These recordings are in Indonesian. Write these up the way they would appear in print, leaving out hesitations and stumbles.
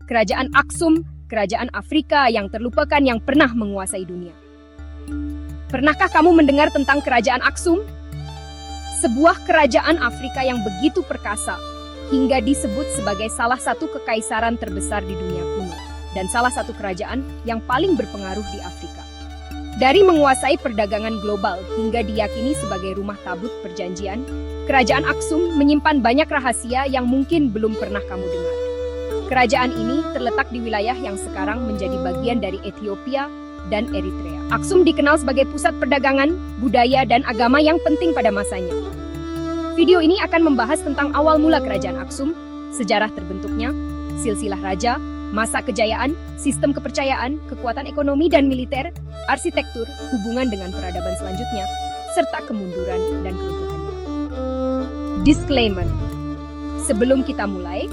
Kerajaan Aksum, kerajaan Afrika yang terlupakan yang pernah menguasai dunia. Pernahkah kamu mendengar tentang kerajaan Aksum? Sebuah kerajaan Afrika yang begitu perkasa, hingga disebut sebagai salah satu kekaisaran terbesar di dunia kuno, dan salah satu kerajaan yang paling berpengaruh di Afrika. Dari menguasai perdagangan global hingga diyakini sebagai rumah tabut perjanjian, kerajaan Aksum menyimpan banyak rahasia yang mungkin belum pernah kamu dengar. Kerajaan ini terletak di wilayah yang sekarang menjadi bagian dari Ethiopia dan Eritrea. Aksum dikenal sebagai pusat perdagangan, budaya, dan agama yang penting pada masanya. Video ini akan membahas tentang awal mula kerajaan Aksum, sejarah terbentuknya, silsilah raja, masa kejayaan, sistem kepercayaan, kekuatan ekonomi dan militer, arsitektur, hubungan dengan peradaban selanjutnya, serta kemunduran dan keruntuhannya. Disclaimer. Sebelum kita mulai,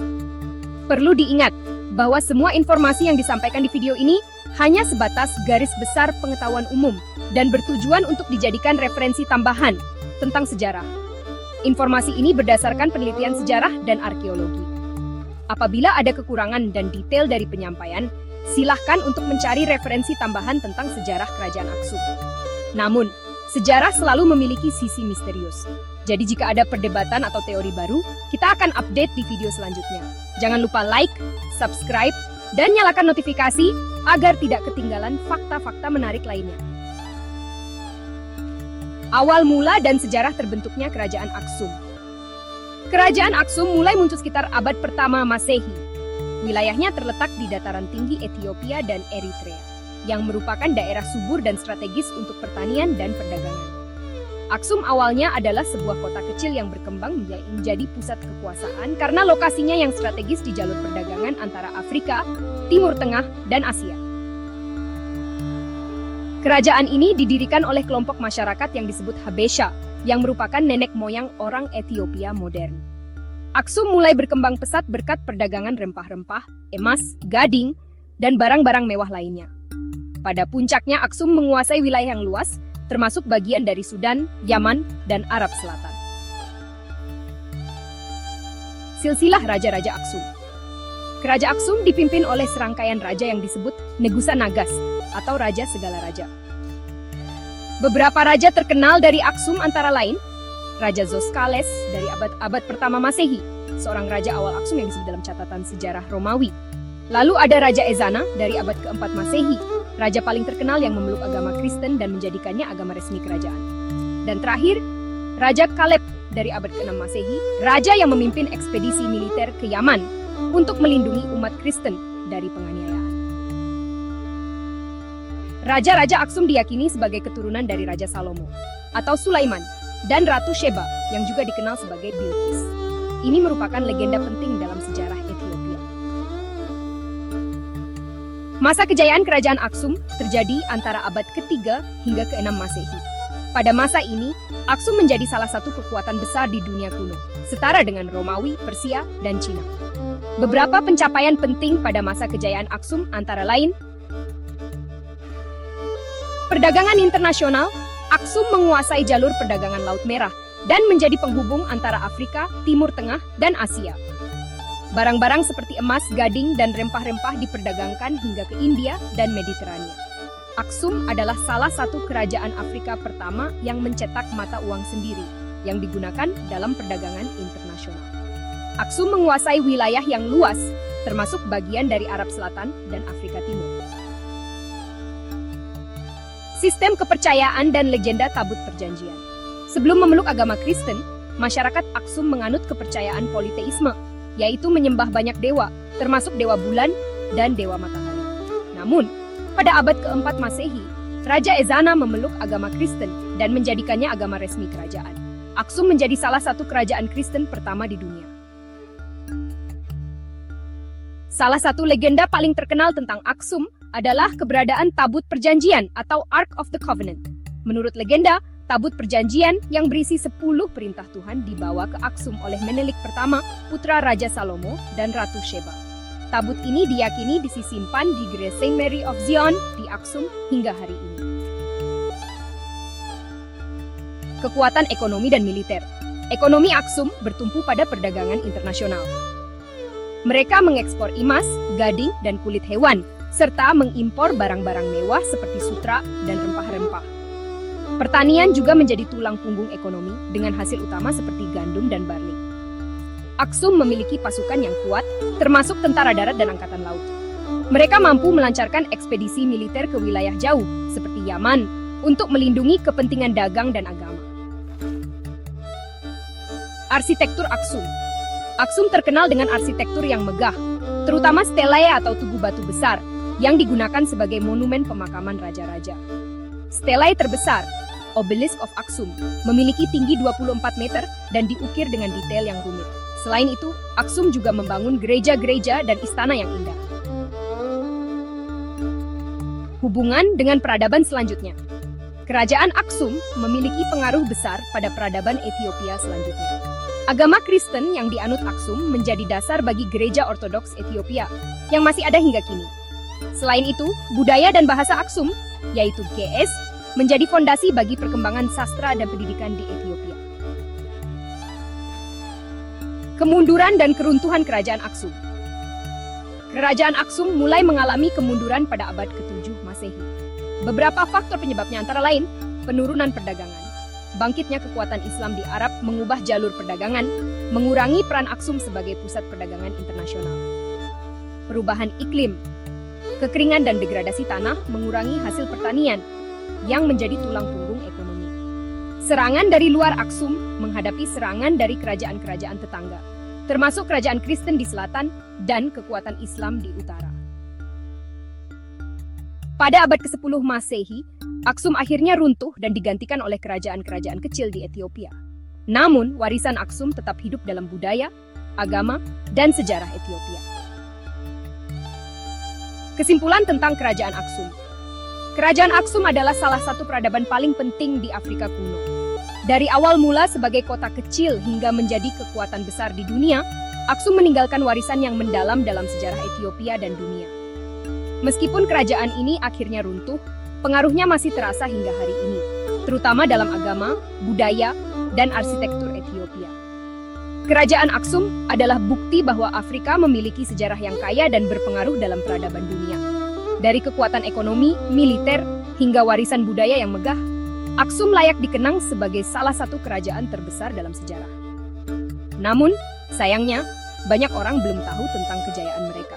perlu diingat bahwa semua informasi yang disampaikan di video ini hanya sebatas garis besar pengetahuan umum dan bertujuan untuk dijadikan referensi tambahan tentang sejarah. Informasi ini berdasarkan penelitian sejarah dan arkeologi. Apabila ada kekurangan dan detail dari penyampaian, silahkan untuk mencari referensi tambahan tentang sejarah kerajaan Aksum. Namun, sejarah selalu memiliki sisi misterius. Jadi jika ada perdebatan atau teori baru, kita akan update di video selanjutnya. Jangan lupa like, subscribe, dan nyalakan notifikasi agar tidak ketinggalan fakta-fakta menarik lainnya. Awal mula dan sejarah terbentuknya kerajaan Aksum. Kerajaan Aksum mulai muncul sekitar abad pertama Masehi. Wilayahnya terletak di dataran tinggi Ethiopia dan Eritrea, yang merupakan daerah subur dan strategis untuk pertanian dan perdagangan. Aksum awalnya adalah sebuah kota kecil yang berkembang menjadi pusat kekuasaan karena lokasinya yang strategis di jalur perdagangan antara Afrika, Timur Tengah, dan Asia. Kerajaan ini didirikan oleh kelompok masyarakat yang disebut Habesha, yang merupakan nenek moyang orang Ethiopia modern. Aksum mulai berkembang pesat berkat perdagangan rempah-rempah, emas, gading, dan barang-barang mewah lainnya. Pada puncaknya Aksum menguasai wilayah yang luas, termasuk bagian dari Sudan, Yaman, dan Arab Selatan. Silsilah Raja-Raja Aksum. Kerajaan Aksum dipimpin oleh serangkaian raja yang disebut Negusa Nagas, atau Raja Segala Raja. Beberapa raja terkenal dari Aksum antara lain, Raja Zoskales dari abad pertama Masehi, seorang raja awal Aksum yang disebut dalam catatan sejarah Romawi. Lalu ada Raja Ezana dari abad keempat Masehi, raja paling terkenal yang memeluk agama Kristen dan menjadikannya agama resmi kerajaan. Dan terakhir, Raja Kaleb dari abad ke-6 Masehi, raja yang memimpin ekspedisi militer ke Yaman untuk melindungi umat Kristen dari penganiayaan. Raja-raja Aksum diyakini sebagai keturunan dari Raja Salomo atau Sulaiman dan Ratu Sheba yang juga dikenal sebagai Bilqis. Ini merupakan legenda penting dalam sejarah Ethiopia. Masa kejayaan kerajaan Aksum terjadi antara abad ke-3 hingga ke-6 Masehi. Pada masa ini, Aksum menjadi salah satu kekuatan besar di dunia kuno, setara dengan Romawi, Persia, dan Cina. Beberapa pencapaian penting pada masa kejayaan Aksum antara lain: perdagangan internasional. Aksum menguasai jalur perdagangan Laut Merah dan menjadi penghubung antara Afrika, Timur Tengah, dan Asia. Barang-barang seperti emas, gading, dan rempah-rempah diperdagangkan hingga ke India dan Mediterania. Aksum adalah salah satu kerajaan Afrika pertama yang mencetak mata uang sendiri yang digunakan dalam perdagangan internasional. Aksum menguasai wilayah yang luas, termasuk bagian dari Arab Selatan dan Afrika Timur. Sistem kepercayaan dan legenda tabut perjanjian. Sebelum memeluk agama Kristen, masyarakat Aksum menganut kepercayaan politeisme, yaitu menyembah banyak dewa, termasuk dewa bulan dan dewa matahari. Namun, pada abad keempat Masehi, Raja Ezana memeluk agama Kristen dan menjadikannya agama resmi kerajaan. Aksum menjadi salah satu kerajaan Kristen pertama di dunia. Salah satu legenda paling terkenal tentang Aksum adalah keberadaan tabut perjanjian atau Ark of the Covenant. Menurut legenda, tabut perjanjian yang berisi 10 perintah Tuhan dibawa ke Aksum oleh Menelik pertama, putra Raja Salomo dan Ratu Sheba. Tabut ini diyakini disimpan di Gereja Saint Mary of Zion di Aksum hingga hari ini. Kekuatan ekonomi dan militer. Ekonomi Aksum bertumpu pada perdagangan internasional. Mereka mengekspor emas, gading, dan kulit hewan, serta mengimpor barang-barang mewah seperti sutra dan rempah-rempah. Pertanian juga menjadi tulang punggung ekonomi dengan hasil utama seperti gandum dan barley. Aksum memiliki pasukan yang kuat, termasuk tentara darat dan angkatan laut. Mereka mampu melancarkan ekspedisi militer ke wilayah jauh, seperti Yaman, untuk melindungi kepentingan dagang dan agama. Arsitektur Aksum. Aksum terkenal dengan arsitektur yang megah, terutama stelae atau tugu batu besar, yang digunakan sebagai monumen pemakaman raja-raja. Stelae terbesar, Obelisk of Aksum, memiliki tinggi 24 meter dan diukir dengan detail yang rumit. Selain itu, Aksum juga membangun gereja-gereja dan istana yang indah. Hubungan dengan peradaban selanjutnya. Kerajaan Aksum memiliki pengaruh besar pada peradaban Ethiopia selanjutnya. Agama Kristen yang dianut Aksum menjadi dasar bagi gereja Ortodoks Ethiopia yang masih ada hingga kini. Selain itu, budaya dan bahasa Aksum, yaitu GS, menjadi fondasi bagi perkembangan sastra dan pendidikan di Ethiopia. Kemunduran dan keruntuhan Kerajaan Aksum. Kerajaan Aksum mulai mengalami kemunduran pada abad ke-7 Masehi. Beberapa faktor penyebabnya antara lain, penurunan perdagangan. Bangkitnya kekuatan Islam di Arab mengubah jalur perdagangan, mengurangi peran Aksum sebagai pusat perdagangan internasional. Perubahan iklim. Kekeringan dan degradasi tanah mengurangi hasil pertanian, yang menjadi tulang punggung ekonomi. Serangan dari luar Aksum menghadapi serangan dari kerajaan-kerajaan tetangga, termasuk kerajaan Kristen di selatan dan kekuatan Islam di utara. Pada abad ke-10 Masehi, Aksum akhirnya runtuh dan digantikan oleh kerajaan-kerajaan kecil di Ethiopia. Namun, warisan Aksum tetap hidup dalam budaya, agama, dan sejarah Ethiopia. Kesimpulan tentang Kerajaan Aksum. Kerajaan Aksum adalah salah satu peradaban paling penting di Afrika kuno. Dari awal mula sebagai kota kecil hingga menjadi kekuatan besar di dunia, Aksum meninggalkan warisan yang mendalam dalam sejarah Ethiopia dan dunia. Meskipun kerajaan ini akhirnya runtuh, pengaruhnya masih terasa hingga hari ini, terutama dalam agama, budaya, dan arsitektur Ethiopia. Kerajaan Aksum adalah bukti bahwa Afrika memiliki sejarah yang kaya dan berpengaruh dalam peradaban dunia. Dari kekuatan ekonomi, militer, hingga warisan budaya yang megah, Aksum layak dikenang sebagai salah satu kerajaan terbesar dalam sejarah. Namun, sayangnya, banyak orang belum tahu tentang kejayaan mereka.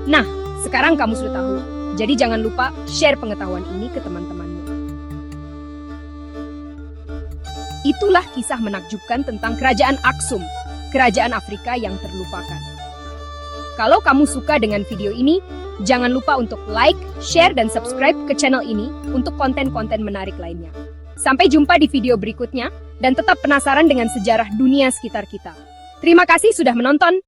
Nah, sekarang kamu sudah tahu, jadi jangan lupa share pengetahuan ini ke teman-temanmu. Itulah kisah menakjubkan tentang Kerajaan Aksum, kerajaan Afrika yang terlupakan. Kalau kamu suka dengan video ini, jangan lupa untuk like, share, dan subscribe ke channel ini untuk konten-konten menarik lainnya. Sampai jumpa di video berikutnya, dan tetap penasaran dengan sejarah dunia sekitar kita. Terima kasih sudah menonton.